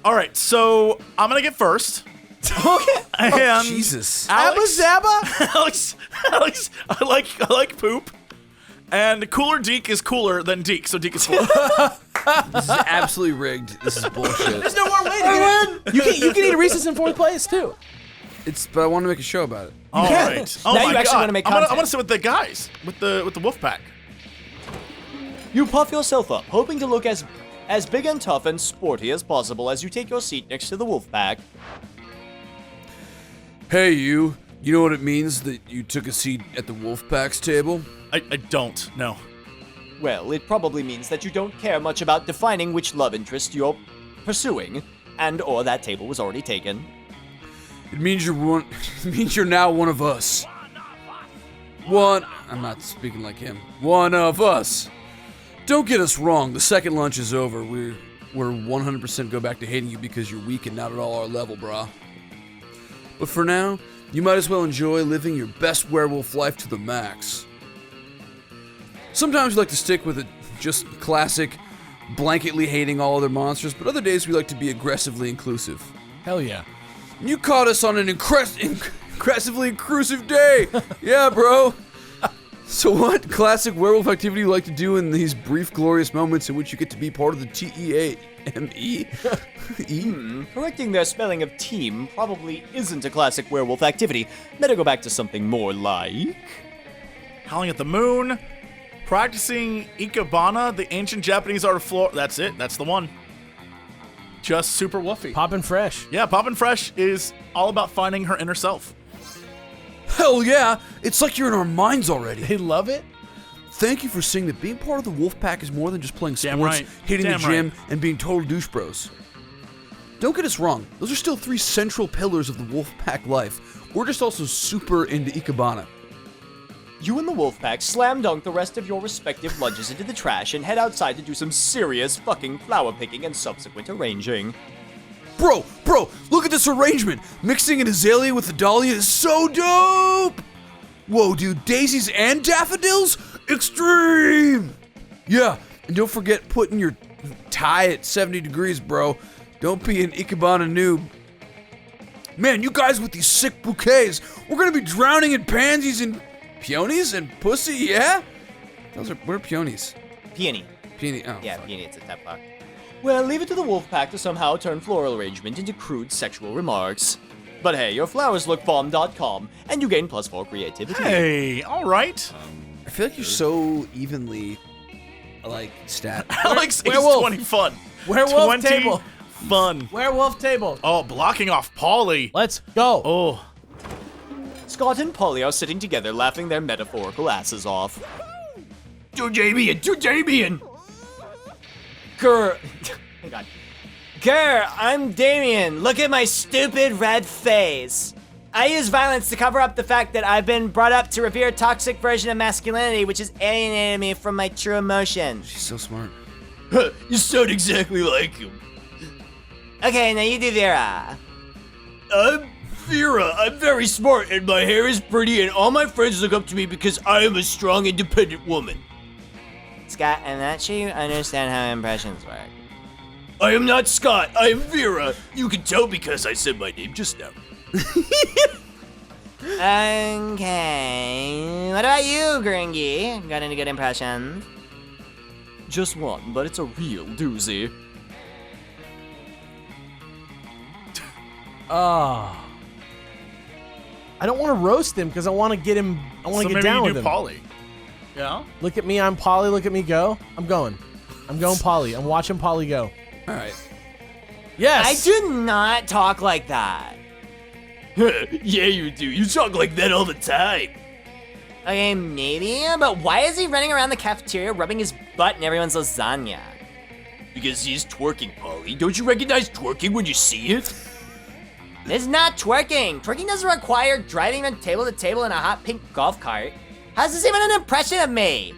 All right, so I'm gonna get first. Okay. And Jesus. Alex, Abba Alex, I like poop. And cooler Deke is cooler than Deke, so Deke is cooler. This is absolutely rigged. This is bullshit. There's no more way to get it. You can eat a Reese's in 4th place, too. But I want to make a show about it. All right. Oh Now my you actually God. wanna make I'm gonna content. sit with the guys, with the wolf pack. You puff yourself up, hoping to look as big and tough and sporty as possible as you take your seat next to the wolf pack. Hey, you. You know what it means that you took a seat at the Wolfpack's table? I don't know. Well, it probably means that you don't care much about defining which love interest you're pursuing, and/or that table was already taken. It means you're one. It means you're now one of us. I'm not speaking like him. One of us. Don't get us wrong. The second lunch is over. We're 100% go back to hating you because you're weak and not at all our level, brah. But for now, you might as well enjoy living your best werewolf life to the max. Sometimes we like to stick with a just classic, blanketly hating all other monsters, but other days we like to be aggressively inclusive. Hell yeah. You caught us on an aggressively inclusive day. Yeah, bro. So what classic werewolf activity you like to do in these brief, glorious moments in which you get to be part of the TEAME? Correcting their spelling of team probably isn't a classic werewolf activity. Better go back to something more like... Howling at the moon, practicing Ikebana, the ancient Japanese art of floor. That's it. That's the one. Just super woofy. Popnfresh. Yeah, Popnfresh is all about finding her inner self. Hell yeah! It's like you're in our minds already. They love it. Thank you for seeing that being part of the Wolfpack is more than just playing Damn sports, right. hitting Damn the gym, right. and being total douche bros. Don't get us wrong, those are still 3 central pillars of the Wolfpack life. We're just also super into Ikebana. You and the wolf pack slam dunk the rest of your respective lunches into the trash and head outside to do some serious fucking flower picking and subsequent arranging. Bro, look at this arrangement! Mixing an azalea with a dahlia is so dope! Whoa, dude, daisies and daffodils? Extreme! Yeah, and don't forget putting your tie at 70 degrees, bro. Don't be an Ikebana noob. Man, you guys with these sick bouquets, we're gonna be drowning in pansies and peonies and pussy, yeah? What are peonies? Peony. Peony, oh. Yeah, peony, it's a tap block. Well, leave it to the wolf pack to somehow turn floral arrangement into crude sexual remarks. But hey, your flowers look bomb.com, and you gain +4 creativity. Hey, all right. I feel like you're so evenly, stat. Alex is werewolf. 20 fun. Werewolf 20 table. fun. Werewolf table. Oh, blocking off Polly. Let's go. Oh, Scott and Polly are sitting together laughing their metaphorical asses off. To Damien! Grr. Hang on. Grr, I'm Damien. Look at my stupid red face. I use violence to cover up the fact that I've been brought up to revere a toxic version of masculinity, which has alienated me from my true emotions. She's so smart. You sound exactly like him. Okay, now you do Vera. I'm Vera. I'm very smart, and my hair is pretty, and all my friends look up to me because I am a strong, independent woman. Scott, I'm not sure you understand how impressions work. I am not Scott. I am Vera. You can tell because I said my name just now. Okay. What about you, Grngee? Got any good impressions? Just one, but it's a real doozy. I don't want to roast him because I want to get him. I want to get down with him. Polly. Yeah. Look at me, I'm Polly. Look at me go. I'm going Polly. I'm watching Polly go. All right. Yes. I do not talk like that. Yeah, you do. You talk like that all the time. Okay, maybe, but why is he running around the cafeteria rubbing his butt in everyone's lasagna? Because he's twerking, Polly. Don't you recognize twerking when you see it? It's not twerking. Twerking doesn't require driving from table to table in a hot pink golf cart. How's this even an impression of me?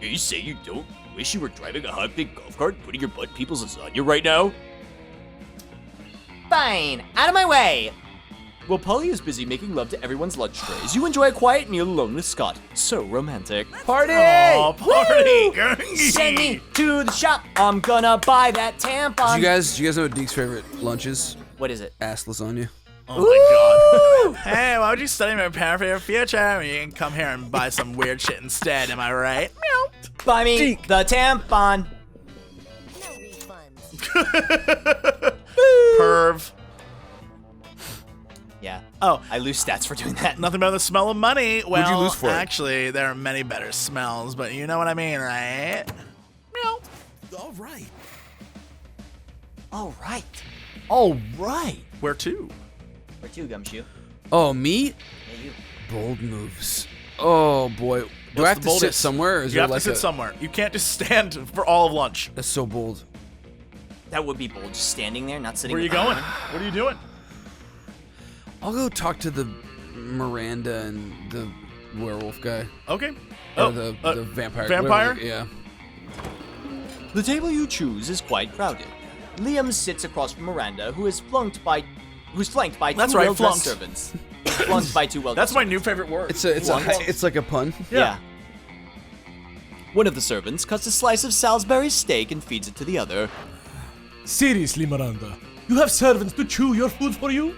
You say you don't wish you were driving a hot pink golf cart and putting your butt in people's lasagna right now? Fine. Out of my way. While Polly is busy making love to everyone's lunch trays, you enjoy a quiet meal alone with Scott. So romantic. Party! Oh, party! Grngee. Send me to the shop. I'm gonna buy that tampon. Do you guys know what Deke's favorite lunch is? What is it? Ass lasagna. Oh my god. Hey, why would you study my parent for your future? You can come here and buy some weird shit instead, am I right? Meow. Buy me Deke. the tampon. Perv. Yeah. Oh, I lose stats for doing that. nothing about the smell of money. Well, you lose for it? actually, there are many better smells, but you know what I mean, right? Meow. All right. All right. All right. Where to? Where to, Gumshoe? Oh, me? Yeah, you. Bold moves. Oh boy. Do I have the to sit boldest? somewhere? Or is You there have like to sit somewhere. You can't just stand for all of lunch. That's so bold. That would be bold, just standing there, not sitting. Where are you with going? anyone. What are you doing? I'll go talk to the Miranda and the werewolf guy. Okay. Or the vampire. Vampire? whatever, yeah. The table you choose is quite crowded. Liam sits across from Miranda, who's flanked by two That's right, well-dressed flunked. servants. Flanked by two well-dressed. That's my new favorite word. It's like a pun. Yeah. One of the servants cuts a slice of Salisbury steak and feeds it to the other. Seriously, Miranda, you have servants to chew your food for you?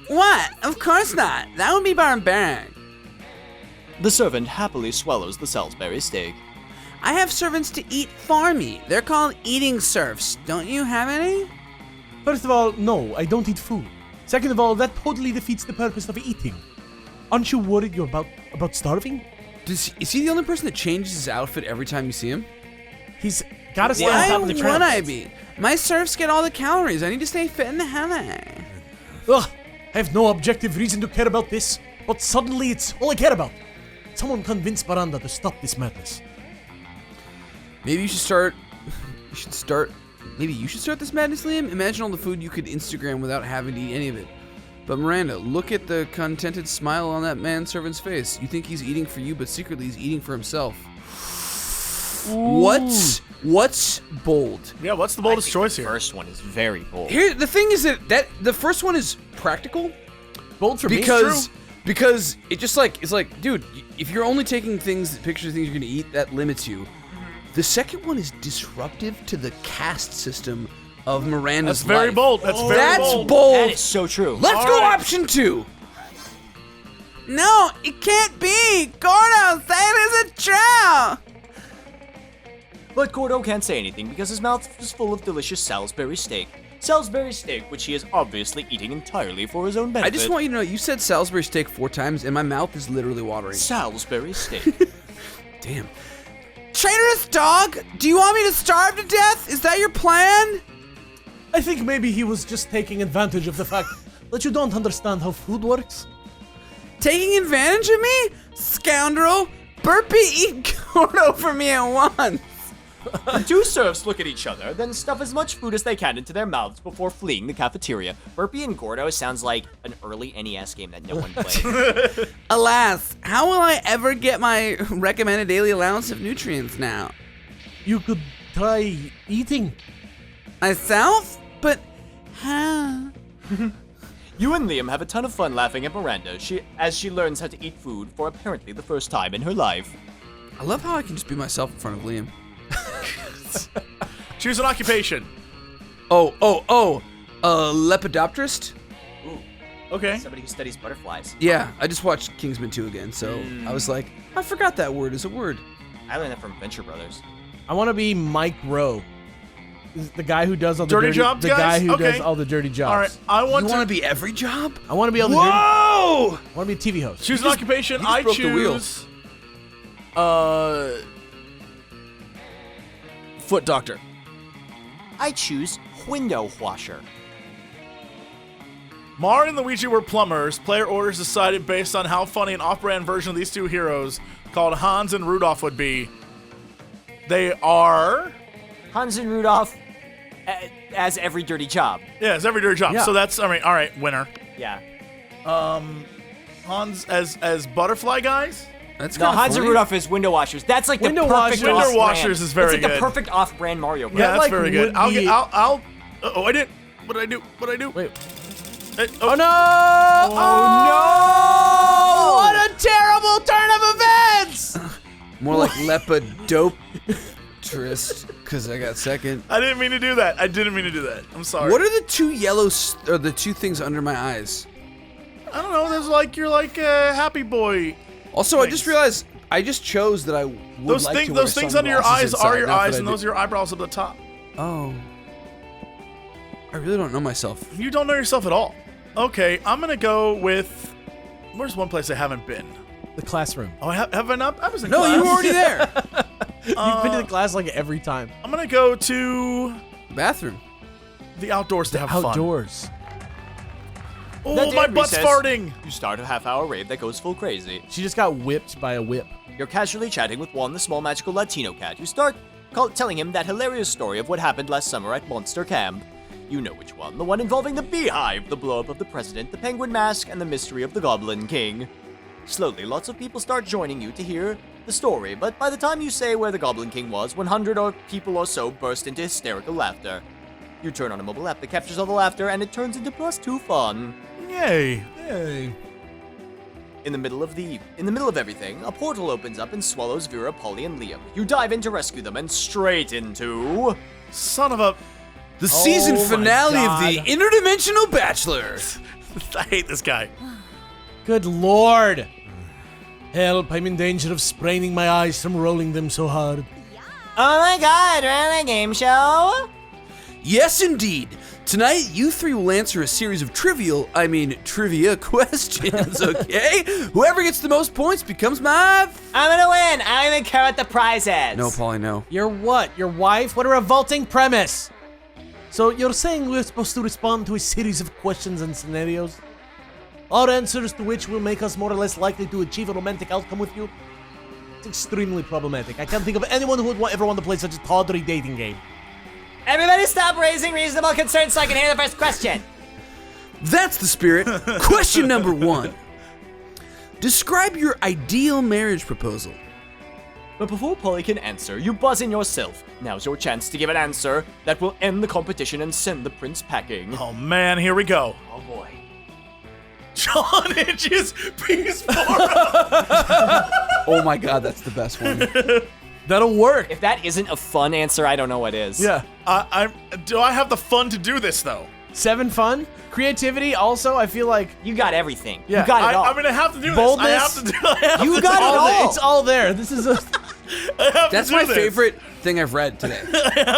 What? Of course not. That would be barbaric. The servant happily swallows the Salisbury steak. I have servants to eat for me. They're called eating serfs. Don't you have any? First of all, no, I don't eat food. Second of all, that totally defeats the purpose of eating. Aren't you worried you're about starving? Is he the only person that changes his outfit every time you see him? He's gotta stay Why on top of the would trend. I be? My serfs get all the calories. I need to stay fit in the heaven. Ugh, I have no objective reason to care about this, but suddenly it's all I care about. Someone convince Miranda to stop this madness. Maybe you should start. Maybe you should start this madness, Liam. Imagine all the food you could Instagram without having to eat any of it. But Miranda, look at the contented smile on that manservant's face. You think he's eating for you, but secretly he's eating for himself. What's bold? Yeah, what's the boldest choice The here? first one is very bold. Here, the thing is that the first one is practical Bold for me. because it just like it's like, dude, if you're only taking pictures of things you're gonna eat, that limits you. The second one is disruptive to the caste system of Miranda's That's very life. bold. That's very That's bold. bold. That is so true. Let's All go right. option 2. No, it can't be. Gordo, say it is a trap. But Gordo can't say anything because his mouth is full of delicious Salisbury steak. Salisbury steak, which he is obviously eating entirely for his own benefit. I just want you to know, you said Salisbury steak 4 times, and my mouth is literally watering. Salisbury steak. Damn. Traitorous dog, do you want me to starve to death? Is that your plan? I think maybe he was just taking advantage of the fact that you don't understand how food works. Taking advantage of me? Scoundrel! Burpee eat Gordo for me at once! The two serfs look at each other, then stuff as much food as they can into their mouths before fleeing the cafeteria. Burpee and Gordo sounds like an early NES game that no one played. Alas, how will I ever get my recommended daily allowance of nutrients now? You could try eating. Myself? But how? You and Liam have a ton of fun laughing at Miranda as she learns how to eat food for apparently the first time in her life. I love how I can just be myself in front of Liam. Choose an occupation. Lepidopterist? Okay. Somebody who studies butterflies. Yeah, I just watched Kingsman 2 again, so I was like, I forgot that word is a word. I learned that from Venture Brothers. I want to be Mike Rowe. This is the guy who does all the Dirty jobs, the guys? guy who Okay. does all the dirty jobs. All right. I You want want to to be every job? I want to be all the dirty. Whoa! I want to be a TV host. choose an occupation. you just I broke the wheel. choose. Foot doctor. I choose window washer. Mar and Luigi were plumbers. Player orders decided based on how funny an off-brand version of these two heroes, called Hans and Rudolph, would be. They are. Hans and Rudolph as every dirty job. Yeah, it's every dirty job. Yeah. So that's, I mean, all right, winner. Yeah. Hans as butterfly guys. That's No, kinda Hans and funny. Rudolph is window washers. That's like Window the perfect washers. off-brand. Window washers is very It's like good. the perfect off-brand Mario Kart. Yeah, that's like very good. would I'll be- get. I'll. Oh, I did. What did I do? What did I do? Wait. Oh no! Oh, What a terrible turn of events! More like Lepodopetrist, because I got second. I didn't mean to do that. I'm sorry. What are the two or the two things under my eyes? I don't know. There's like you're like a happy boy. Also, I just realized I just chose that I would Those like things, to wear those things under your eyes sunglasses are inside, your not that eyes, I and do- those are your eyebrows up the top. Oh. I really don't know myself. You don't know yourself at all. Okay, I'm gonna go with. Where's one place I haven't been? The classroom. Oh, have I not? I was in No, class. you were already there. You've been to the class like every time. I'm gonna go to Bathroom. the outdoors to have fun. Outdoors. Oh, That day my at butt's recess, farting. You start a half-hour rave that goes full crazy. She just got whipped by a whip. You're casually chatting with Juan, the small magical Latino cat. You start telling him that hilarious story of what happened last summer at Monster Camp. You know which one, the one involving the beehive, the blow-up of the president, the penguin mask, and the mystery of the Goblin King. Slowly, lots of people start joining you to hear the story, but by the time you say where the Goblin King was, 100 people or so burst into hysterical laughter. You turn on a mobile app that captures all the laughter, and it turns into +2 fun. Yay. In the middle of everything, a portal opens up and swallows Vera, Polly, and Liam. You dive in to rescue them and straight into... Son of a. The season my finale of the God. Interdimensional Bachelor. I hate this guy. Good lord! Help, I'm in danger of spraining my eyes from rolling them so hard. Oh my god, we're on a game show? Yes, indeed. Tonight, you three will answer a series of trivia questions, okay? Whoever gets the most points becomes my... I'm gonna win. I don't even care what the prize is. No, Polly, no. Your what? Your wife? What a revolting premise! So you're saying we're supposed to respond to a series of questions and scenarios? Our answers to which will make us more or less likely to achieve a romantic outcome with you? It's extremely problematic. I can't think of anyone who would ever want to play such a tawdry dating game. Everybody stop raising reasonable concerns so I can hear the first question. That's the spirit. Question number 1. Describe your ideal marriage proposal. But before Polly can answer, you buzz in yourself. Now's your chance to give an answer that will end the competition and send the prince packing. Oh man, here we go. Oh boy. John Inch's peace Oh my god, that's the best one. That'll work. If that isn't a fun answer, I don't know what is. Yeah. Do I have the fun to do this though? 7 fun. Creativity also, I feel like You got everything. Yeah, You got it all. I'm gonna have to do Boldness. this. I have to You do got it this. all. it's all there. This is a I have That's to do my this. favorite thing I've read today.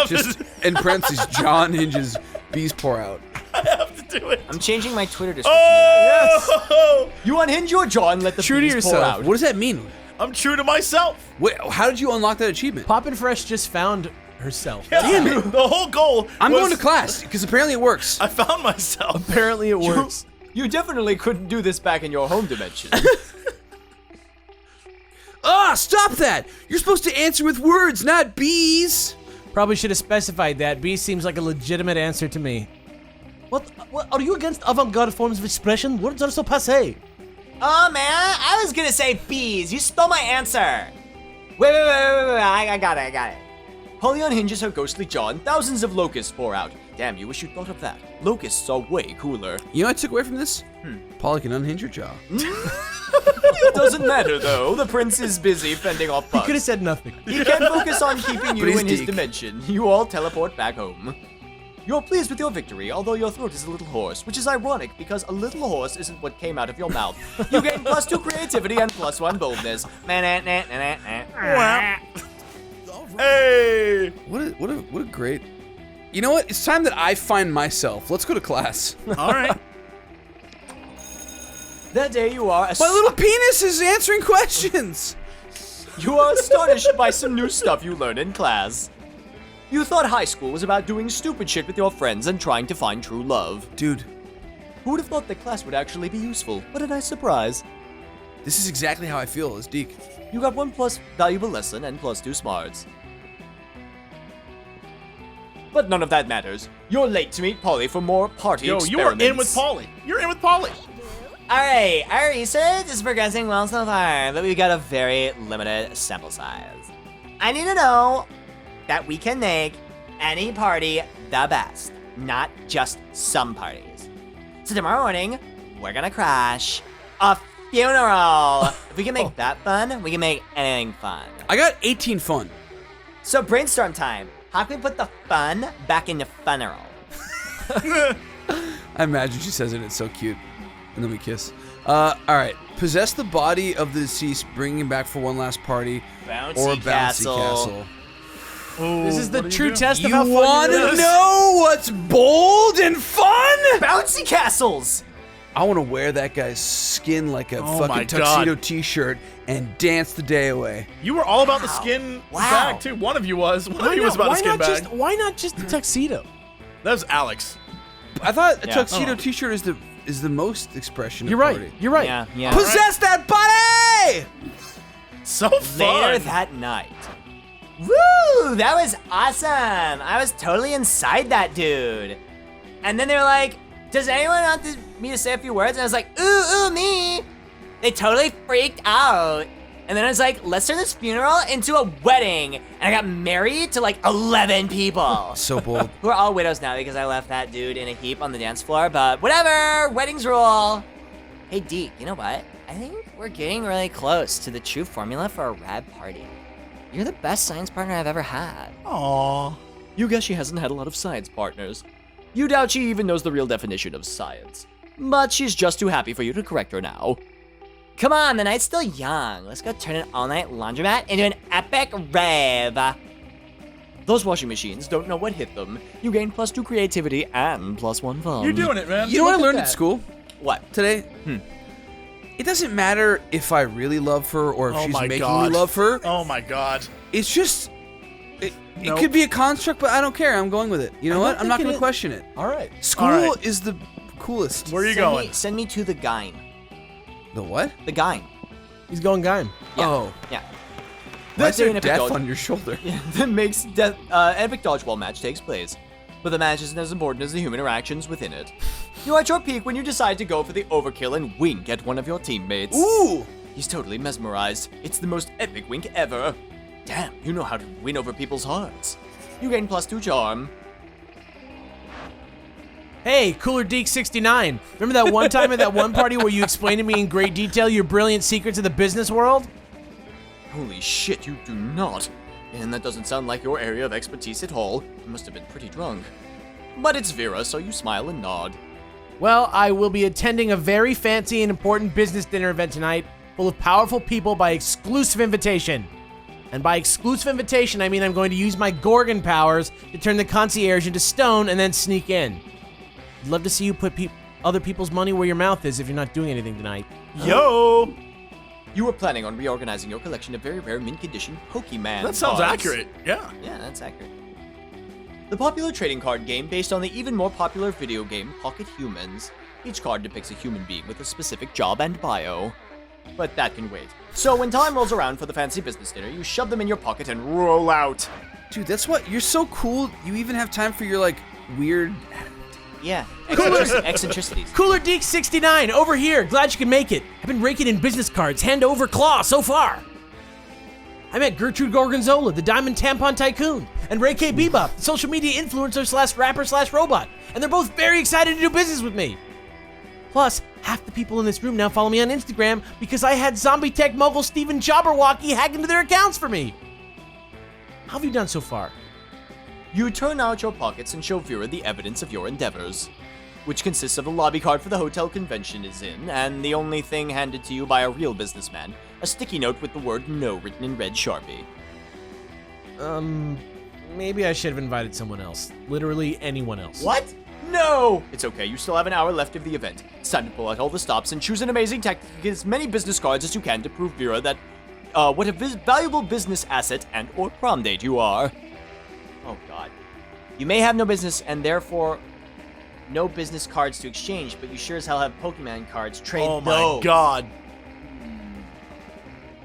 Just in parentheses, John Hinge's Bees Pour Out. I have to do it. I'm changing my Twitter description. Oh! You unhinge your jaw and let the True to bees pour yourself. out. What does that mean? I'm true to myself. Wait, how did you unlock that achievement? Popnfresh just found herself. Damn it. The whole goal. I'm was going to class, because apparently it works. I found myself. Apparently it works. You definitely couldn't do this back in your home dimension. Ah, stop that! You're supposed to answer with words, not bees! Probably should have specified that. B seems like a legitimate answer to me. What are you against avant-garde forms of expression? Words are so passé. Oh man, I was gonna say bees. You stole my answer. Wait. I got it. Polly unhinges her ghostly jaw and thousands of locusts pour out. Damn, you wish you'd thought of that. Locusts are way cooler. You know what I took away from this? Polly can unhinge your jaw. It doesn't matter though. The prince is busy fending off You bugs. could have said nothing. He can focus on keeping you But he's in his Deke. dimension. You all teleport back home. You're pleased with your victory, although your throat is a little hoarse, which is ironic because a little horse isn't what came out of your mouth. You gain +2 creativity and +1 boldness. Hey. What a great... You know what? It's time that I find myself. Let's go to class. All right. That day you are My little penis is answering questions! You are astonished by some new stuff you learned in class. You thought high school was about doing stupid shit with your friends and trying to find true love. Dude, Who would have thought that class would actually be useful? What a nice surprise. this is exactly how I feel as Deke. You got 1+ valuable lesson and +2 smarts. But none of that matters. You're late to meet Polly for more party Yo, you are experiments. in with Polly. You're in with Polly. Alright, our research is progressing well so far, but we've got a very limited sample size. I need to know that we can make any party the best, not just some parties. So tomorrow morning, we're gonna crash a funeral. If we can make that fun, we can make anything fun. I got 18 fun. So brainstorm time. How can we put the fun back into funeral? I imagine she says it. It's so cute. And then we kiss. All right. Possess the body of the deceased, bring him back for one last party. Bouncy or a bouncy castle. castle. Ooh, This is the what do true do? test of You how fun want you to is. know what's bold and fun? Bouncy castles. I want to wear that guy's skin like a Oh my fucking God. tuxedo t-shirt and dance the day away. You were all about the skin Wow. bag too. One of you was. One of you was about the skin bag. Why not just the tuxedo? That was Alex. I thought a Yeah. tuxedo Oh. t-shirt is the most expression You're of right. party. You're right. Yeah. Possess that body! So Later fun. that night. Woo! That was awesome. I was totally inside that dude. And then they were like, does anyone want me to say a few words? And I was like, ooh, me. They totally freaked out. And then I was like, let's turn this funeral into a wedding. And I got married to like 11 people. So bold. Who are all widows now because I left that dude in a heap on the dance floor, but whatever, weddings rule. Hey, Deke, you know what? I think we're getting really close to the true formula for a rad party. You're the best science partner I've ever had. Aww. You guess she hasn't had a lot of science partners. You doubt she even knows the real definition of science. But she's just too happy for you to correct her now. Come on, the night's still young. Let's go turn an all-night laundromat into an epic rave. Those washing machines don't know what hit them. You gain +2 creativity and +1 fun. You're doing it, man. You know what I Look at learned at that. school What? today? It doesn't matter if I really love her or if Oh she's my making God. me love her. Oh my God. It's just... It Nope. could be a construct, but I don't care. I'm going with it. You know I what? don't I'm not think going it to is. question it. All right. School All right. is the coolest. Where are you going? Send me to the Gine. The what? The Gine. He's going Gaim. Yeah. Oh. Yeah. Why is there an epic death dodge- on your shoulder? that makes epic dodgeball match takes place. But the match isn't as important as the human interactions within it. You're at your peak when you decide to go for the overkill and wink at one of your teammates. Ooh! He's totally mesmerized. It's the most epic wink ever. Damn, you know how to win over people's hearts. You gain +2 charm. Hey, Cooler Deke 69. Remember that one time at that one party where you explained to me in great detail your brilliant secrets of the business world? Holy shit, you do not. And that doesn't sound like your area of expertise at all. You must have been pretty drunk. But it's Vera, so you smile and nod. Well, I will be attending a very fancy and important business dinner event tonight, full of powerful people by exclusive invitation. And by exclusive invitation, I mean I'm going to use my Gorgon powers to turn the concierge into stone and then sneak in. I'd love to see you put other people's money where your mouth is if you're not doing anything tonight. Yo. You were planning on reorganizing your collection of very rare mint condition Pokemon That sounds cards. accurate. Yeah. Yeah, that's accurate. The popular trading card game based on the even more popular video game Pocket Humans. Each card depicts a human being with a specific job and bio. But that can wait. So when time rolls around for the fancy business dinner, you shove them in your pocket and roll out. Dude, that's what... You're so cool. You even have time for your, like, weird... Yeah, eccentricities. Cooler Deke 69, over here. Glad you can make it. I've been raking in business cards, hand over claw, so far. I met Gertrude Gorgonzola, the Diamond Tampon Tycoon, and Ray K. Bebop, the social media influencer slash rapper slash robot, and they're both very excited to do business with me. Plus, half the people in this room now follow me on Instagram because I had zombie tech mogul Steven Jabberwocky hack into their accounts for me. How have you done so far? You turn out your pockets and show Vera the evidence of your endeavors, which consists of a lobby card for the hotel convention is in, and the only thing handed to you by a real businessman, a sticky note with the word no written in red Sharpie. Maybe I should have invited someone else. Literally anyone else. What? No! It's okay, you still have an hour left of the event. It's time to pull out all the stops and choose an amazing tactic to get as many business cards as you can to prove Vera that, what a valuable business asset and or prom date you are. Oh god. You may have no business and therefore no business cards to exchange, but you sure as hell have Pokemon cards. Trade Oh my those. God.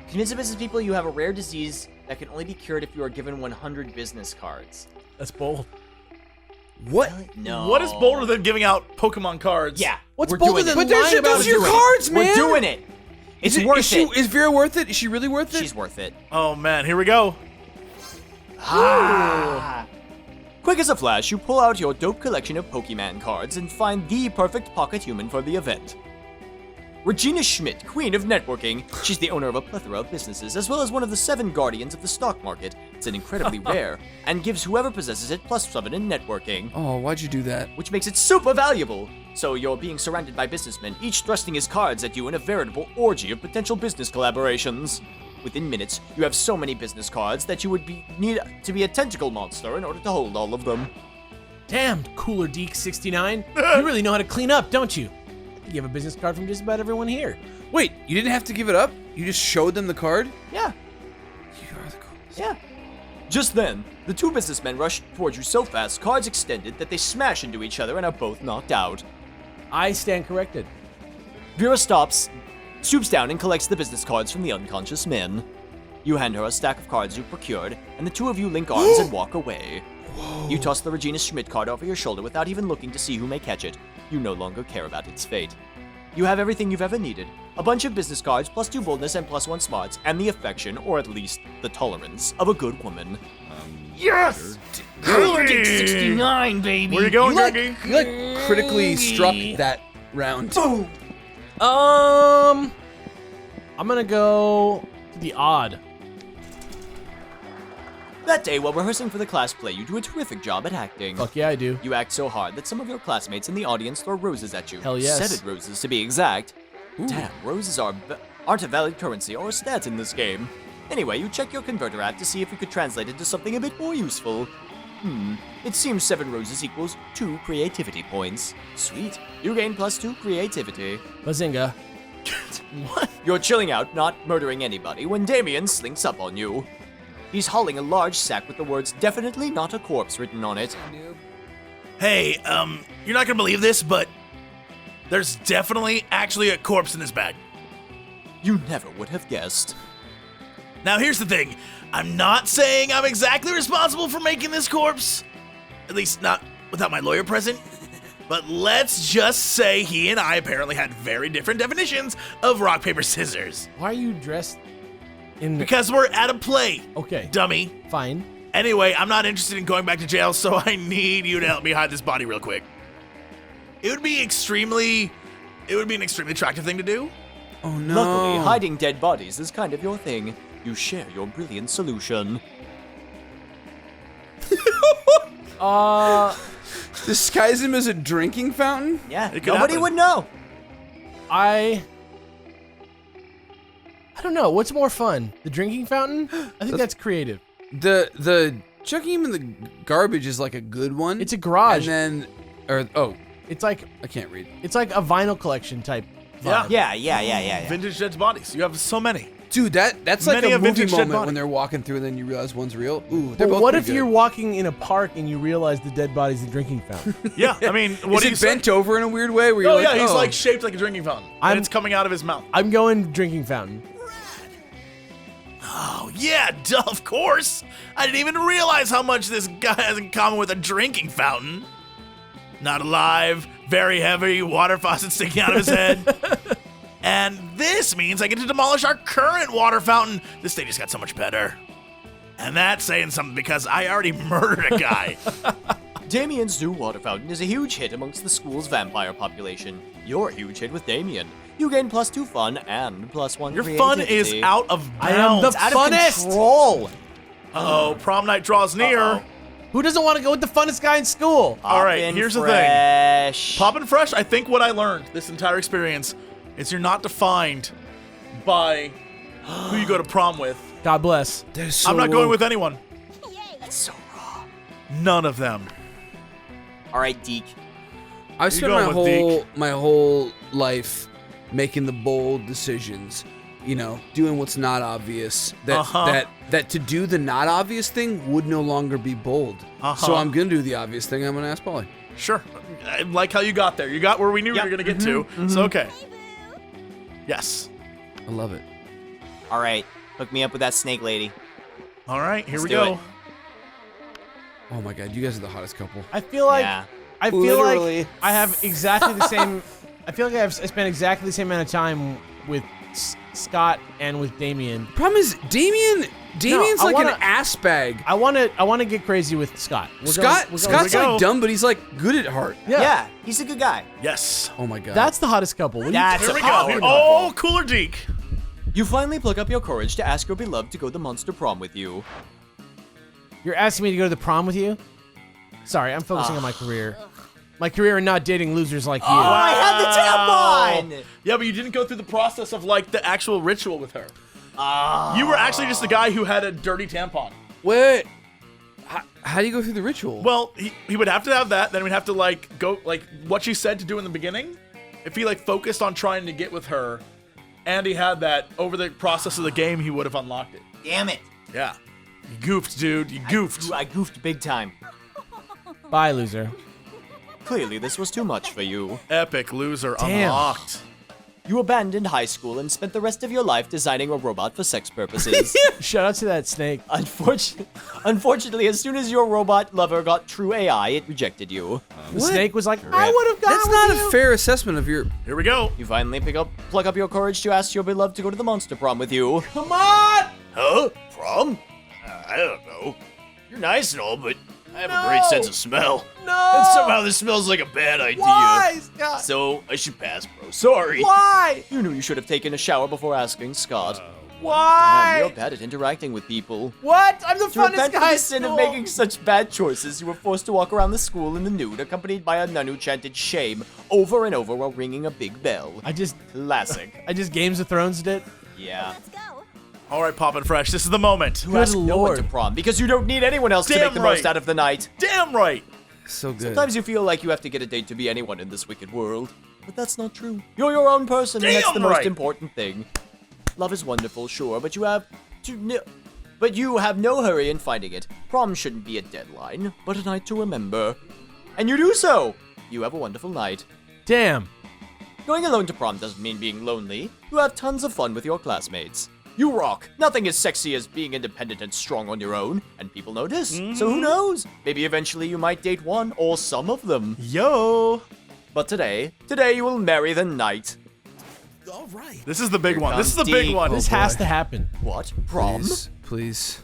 Convince the business people you have a rare disease that can only be cured if you are given 100 business cards. That's bold. What? No. What is bolder than giving out Pokemon cards? Yeah. What's we're bolder doing than it. But there's lying about those are your doing it? cards, man! We're doing it. It's worth it. Is Vera worth it? Is she really worth it? She's worth it. Oh man, here we go. Ah. Quick as a flash, you pull out your dope collection of Pokemon cards and find the perfect pocket human for the event. Regina Schmidt, queen of networking. She's the owner of a plethora of businesses, as well as one of the 7 guardians of the stock market. It's an incredibly rare, and gives whoever possesses it +7 in networking, Oh, why'd you do that? which makes it super valuable. So you're being surrounded by businessmen, each thrusting his cards at you in a veritable orgy of potential business collaborations. Within minutes, you have so many business cards that you would need to be a tentacle monster in order to hold all of them. Damn, Cooler Deke 69. You really know how to clean up, don't you? I think you have a business card from just about everyone here. Wait, you didn't have to give it up? You just showed them the card? Yeah. You are the coolest. Yeah. Just then, the 2 businessmen rush towards you so fast, cards extended, that they smash into each other and are both knocked out. I stand corrected. Vera stoops down and collects the business cards from the unconscious men. You hand her a stack of cards you've procured, and the 2 of you link arms and walk away. You toss the Regina Schmidt card over your shoulder without even looking to see who may catch it. You no longer care about its fate. You have everything you've ever needed. A bunch of business cards, +2 boldness and +1 smarts, and the affection, or at least the tolerance, of a good woman. Yes! Cooler Deke 69, baby! Where you going, You like, Grngee? you like critically struck that round. Boom! I'm gonna go to the odd. That day, while rehearsing for the class play, you do a terrific job at acting. Fuck yeah, I do. You act so hard that some of your classmates in the audience throw roses at you. Hell yes. 7 roses to be exact. Damn, roses aren't a valid currency or a stat in this game. Anyway, you check your converter app to see if you could translate it to something a bit more useful. It seems 7 roses equals 2 creativity points. Sweet. You gain +2 creativity. Bazinga. What? You're chilling out, not murdering anybody, when Damien slinks up on you. He's hauling a large sack with the words "definitely not a corpse" written on it. Hey, you're not gonna believe this, but there's definitely actually a corpse in this bag. You never would have guessed. Now here's the thing, I'm not saying I'm exactly responsible for making this corpse, at least not without my lawyer present, but let's just say he and I apparently had very different definitions of rock, paper, scissors. Why are you dressed in... Because we're at a play, Okay, dummy. fine. Anyway, I'm not interested in going back to jail, so I need you to help me hide this body real quick. It would be an extremely attractive thing to do. Oh no. Luckily, hiding dead bodies is kind of your thing. You share your brilliant solution. Disguise him as a drinking fountain? Yeah, It could nobody happen. would know. I don't know. What's more fun? The drinking fountain? I think that's creative. The chucking him in the garbage is like a good one. It's a garage. And then, It's like I can't read. a vinyl collection type vibe. Yeah. Vintage dead bodies. You have so many. Dude, that's like Many a a movie vintage dead moment body. when they're walking through and then you realize one's real. Ooh, they're But both what pretty if good. you're walking in a park and you realize the dead body's the drinking fountain? Yeah, I mean, what Is do you it say? bent over in a weird way? Where you're Oh like, yeah, he's like shaped like a drinking fountain, I'm- and it's coming out of his mouth. I'm going drinking fountain. Oh yeah, duh, of course. I didn't even realize how much this guy has in common with a drinking fountain. Not alive, very heavy, water faucet sticking out of his head. And this means I get to demolish our current water fountain. This stage just got so much better. And that's saying something because I already murdered a guy. Damien's new water fountain is a huge hit amongst the school's vampire population. You're a huge hit with Damien. You gain +2 fun and +1 Your fun is creativity. out of I am the bounds. out of funnest. control. Uh-oh, prom night draws near. Who doesn't want to go with the funnest guy in school? All right, here's the thing. Popnfresh. Popnfresh, I think what I learned this entire experience is you're not defined by who you go to prom with. God bless. That is so I'm not going with anyone. That's so raw. None of them. All right, Deke. I spent going with my whole life making the bold decisions. You know, doing what's not obvious. That to do the not obvious thing would no longer be bold. So I'm gonna do the obvious thing. I'm gonna ask Polly. Sure. I like how you got there. You got where we knew we were going to get to. So, okay. Yes. I love it. All right, hook me up with that snake lady. All right, here Let's we do go. it. Oh my god, you guys are the hottest couple. I feel like Yeah. Literally. I have exactly the same. I feel like I spent exactly the same amount of time with Scott and with Damien. Problem is, Damien Damien's I like wanna- an ass bag. I want to get crazy with Scott. Scott's Here we go. like dumb, but he's like good at heart. Yeah, he's a good guy. Yes. Oh my god. That's the hottest couple. What do you- That's Here a we power go. couple. Oh, Cooler Deke. You finally pluck up your courage to ask your beloved to go to Monster Prom with you. You're asking me to go to the prom with you? Sorry, I'm focusing on my career. My career and not dating losers like you. Oh, I had the tampon! Yeah, but you didn't go through the process of like the actual ritual with her. You were actually just the guy who had a dirty tampon. Wait. How do you go through the ritual? Well, he would have to have that. Then we'd have to like go like what she said to do in the beginning. If he like focused on trying to get with her, and he had that over the process of the game, he would have unlocked it. Damn it. Yeah. You goofed, dude. You goofed. I goofed big time. Bye, loser. Clearly, this was too much for you. Epic loser Damn. unlocked. You abandoned high school and spent the rest of your life designing a robot for sex purposes. Shout out to that snake. Unfortunately, as soon as your robot lover got true AI, it rejected you. The snake was like, I would have gone That's with not you. a fair assessment of your. Here we go. You finally pluck up your courage to ask your beloved to go to the Monster Prom with you. Come on! Huh? Prom? I don't know. You're nice and all, but I have a great sense of smell. No! And somehow this smells like a bad idea. Why, Scott? So I should pass, bro. Sorry. Why? You knew you should have taken a shower before asking Scott. Why? You're bad at interacting with people. What? I'm the To funnest repent for guy the at sin of school. making such bad choices, you were forced to walk around the school in the nude, accompanied by a nun who chanted shame over and over while ringing a big bell. I just Classic. Games of Thrones did. Yeah. All right, Popnfresh. This is the moment. You ask Good no one lord. to prom because you don't need anyone else to Damn make the right. most out of the night. Damn right. So good. Sometimes you feel like you have to get a date to be anyone in this wicked world, but that's not true. You're your own person, and that's Damn the most right. important thing. Love is wonderful, sure, but you have no hurry in finding it. Prom shouldn't be a deadline, but a night to remember. And you do so. You have a wonderful night. Damn. Going alone to prom doesn't mean being lonely. You have tons of fun with your classmates. You rock. Nothing as sexy as being independent and strong on your own, and people notice. So who knows? Maybe eventually you might date one or some of them. Yo. But today you will marry the night. All right. This is the big one. This is comes the big Deke. one. This has to happen. What? Prom? Please.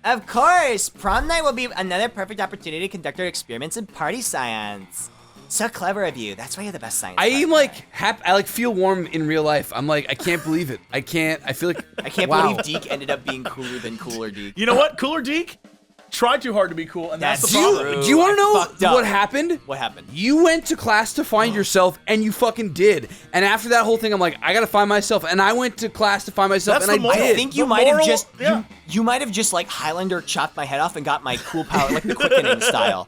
Of course! Prom night will be another perfect opportunity to conduct our experiments in party science. So clever of you. That's why you're the best science I am partner. like I like feel warm in real life. I'm like I can't believe it. I feel like I can't wow. believe Deke ended up being cooler than Cooler Deke. You know what? Cooler Deke tried too hard to be cool, and that's the That's problem. true. Do you want to I know fucked up. what happened? What happened? You went to class to find yourself, and you fucking did. And after that whole thing, I'm like, I gotta find myself. And I went to class to find myself, That's and the I moral. did. I think you The might have moral- just yeah. you might have just like Highlander chopped my head off and got my cool power like the quickening style.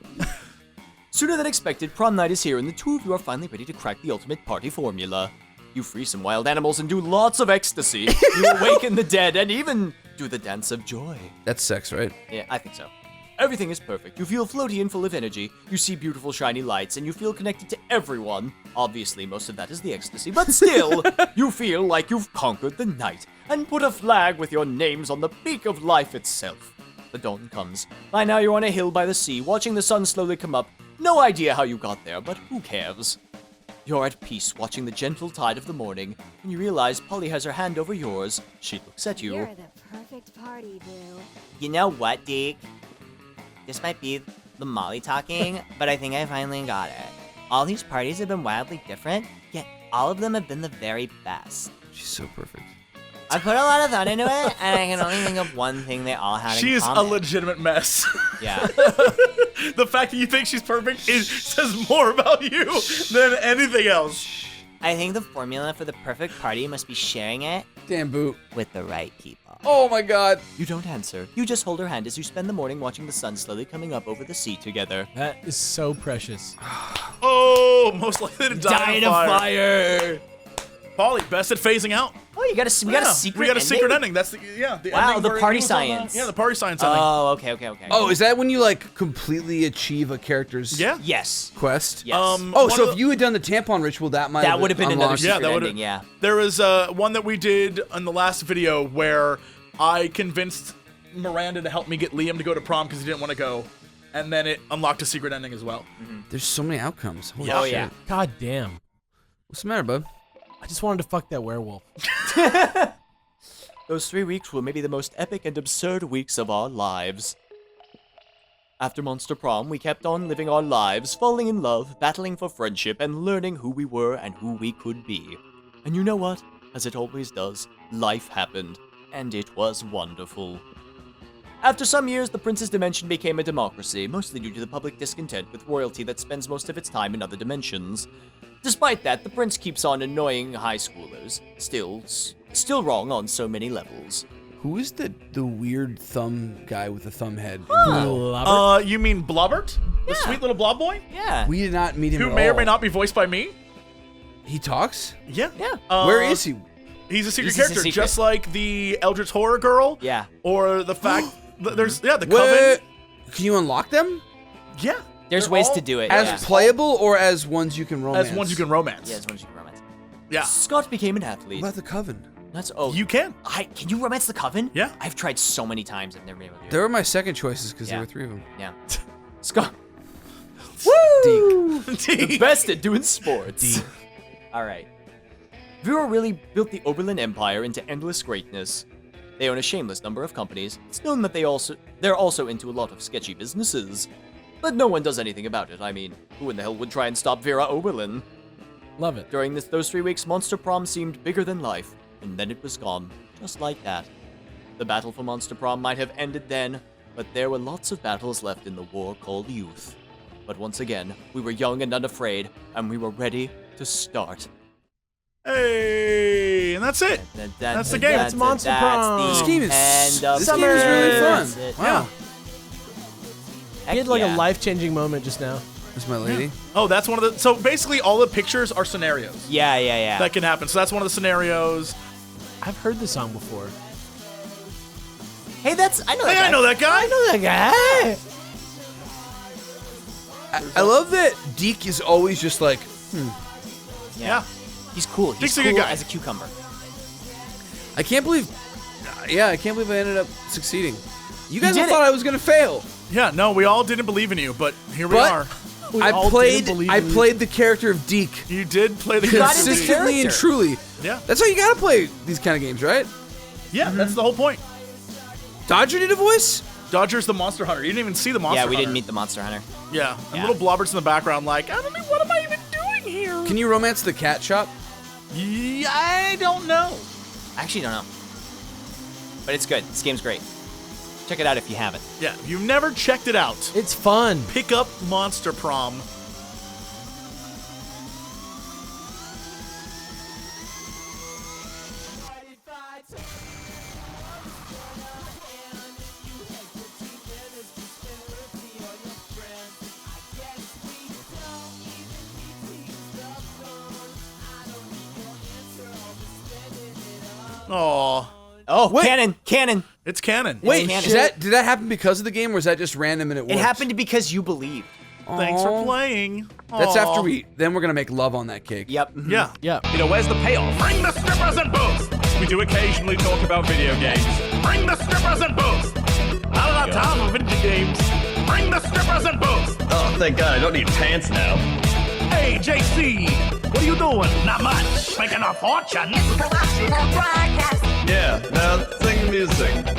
Sooner than expected, prom night is here, and the two of you are finally ready to crack the ultimate party formula. You free some wild animals and do lots of ecstasy. You awaken the dead and even do the dance of joy. That's sex, right? Yeah, I think so. Everything is perfect. You feel floaty and full of energy. You see beautiful shiny lights, and you feel connected to everyone. Obviously, most of that is the ecstasy, but still, you feel like you've conquered the night and put a flag with your names on the peak of life itself. The dawn comes. By now, you're on a hill by the sea, watching the sun slowly come up. No idea how you got there, but who cares? You're at peace, watching the gentle tide of the morning, and you realize Polly has her hand over yours. She looks at you. You're the perfect party, boo. You know what, Deke? This might be the Molly talking, but I think I finally got it. All these parties have been wildly different, yet all of them have been the very best. She's so perfect. I put a lot of thought into it, and I can only think of one thing they all had She in is a common. legitimate mess. Yeah. The fact that you think she's perfect says more about you than anything else. I think the formula for the perfect party must be sharing it Damn boot. with the right people. Oh my god. You don't answer. You just hold her hand as you spend the morning watching the sun slowly coming up over the sea together. That is so precious. Oh, most likely to die in a fire. fire! Polly, best at phasing out. Oh, we got a secret We got a secret ending. That's the Wow, ending the where party he was on the- science. Yeah, the party science ending. Oh, okay. Oh, is that when you like completely achieve a character's Yeah. Yes. quest? Yes. Oh, one so of if the- you had done the tampon ritual, that might That would have been another unlocked- Yeah, secret that would've- ending, yeah. There was one that we did in the last video where I convinced Miranda to help me get Liam to go to prom because he didn't want to go, and then it unlocked a secret ending as well. There's so many outcomes. Holy Oh, shit. yeah. God damn. What's the matter, bud? I just wanted to fuck that werewolf. those 3 weeks were maybe the most epic and absurd weeks of our lives. After Monster Prom, we kept on living our lives, falling in love, battling for friendship, and learning who we were and who we could be. And you know what? As it always does, life happened, and it was wonderful. After some years, the Prince's Dimension became a democracy, mostly due to the public discontent with royalty that spends most of its time in other dimensions. Despite that, the Prince keeps on annoying high schoolers. Still wrong on so many levels. Who is the weird thumb guy with the thumb head? You mean Blobbert? The sweet little blob boy? Yeah. We did not meet him Who at may or all. may not be voiced by me? He talks? Yeah. Yeah. Where is he? He's a secret He's a character, secret. just like the Eldritch Horror Girl. Yeah. Or the fact that there's, the Wait, Coven. can you unlock them? Yeah. There's They're ways all to do it. As yeah. playable or as ones you can romance? As ones you can romance. Yeah, as ones you can romance. Yeah. Scott became an athlete. What about the Coven? That's You can. Can you romance the Coven? Yeah. I've tried so many times. I've never been able to do They it. were my second choices because Yeah. there were 3 of them. Yeah. Scott. Deke. The best at doing sports. All right. Vero really built the Oberlin Empire into endless greatness. They own a shameless number of companies. It's known that they're also into a lot of sketchy businesses. But no one does anything about it. I mean, who in the hell would try and stop Vera Oberlin? Love it. During those 3 weeks, Monster Prom seemed bigger than life, and then it was gone, just like that. The battle for Monster Prom might have ended then, but there were lots of battles left in the war called youth. But once again, we were young and unafraid, and we were ready to start. Hey, and that's it. That's the game. It's Monster Prom. This game is End of this game is really That's fun. it. Wow. He had like a life-changing moment just now. That's my lady. Oh, that's one of the. So basically, all the pictures are scenarios Yeah. that can happen. So that's one of the scenarios. I've heard this song before. Hey, I know that Hey, guy. I know that guy. That guy. I love that Deke is always just like, Yeah. He's cool. He's Dick's a cool good guy. as a cucumber. I can't believe I ended up succeeding. You guys did all thought it. I was gonna fail. Yeah. No, we all didn't believe in you, but here we But- are. We I all played didn't believe I in you. played the character of Deke You did play the got into game. consistently and character. truly. Yeah. That's how you gotta play these kind of games, right? Yeah, that's the whole point. Dodger need a voice? Dodger's the Monster Hunter. You didn't even see the Monster Yeah, Hunter. we didn't meet the Monster Hunter. Yeah. And Yeah. little Blobbert's in the background like, I don't know, what am I even doing here? Can you romance the cat shop? Yeah, I don't know. I actually don't know. But it's good. This game's great. Check it out if you haven't. Yeah, if you've never checked it out, It's fun. pick up Monster Prom. Aw, Oh, Wait. Cannon. it's canon. Wait, canon. did that happen because of the game, or is that just random and it worked? It happened because you believed. Thanks for Aw. playing. That's Aw. after then we're gonna make love on that cake. Yep. Yeah. Yeah. You know, where's the payoff? Bring the strippers and booze. We do occasionally talk about video games. Bring the strippers and booze. I don't have time for video games. Bring the strippers and booze. Oh, thank God, I don't need pants now. Hey, JC, what are you doing? Not much. Making a fortune. Yeah, now sing music. Bring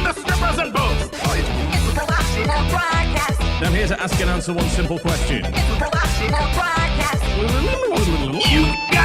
the strippers and booze. I'm here to ask and answer one simple question. You got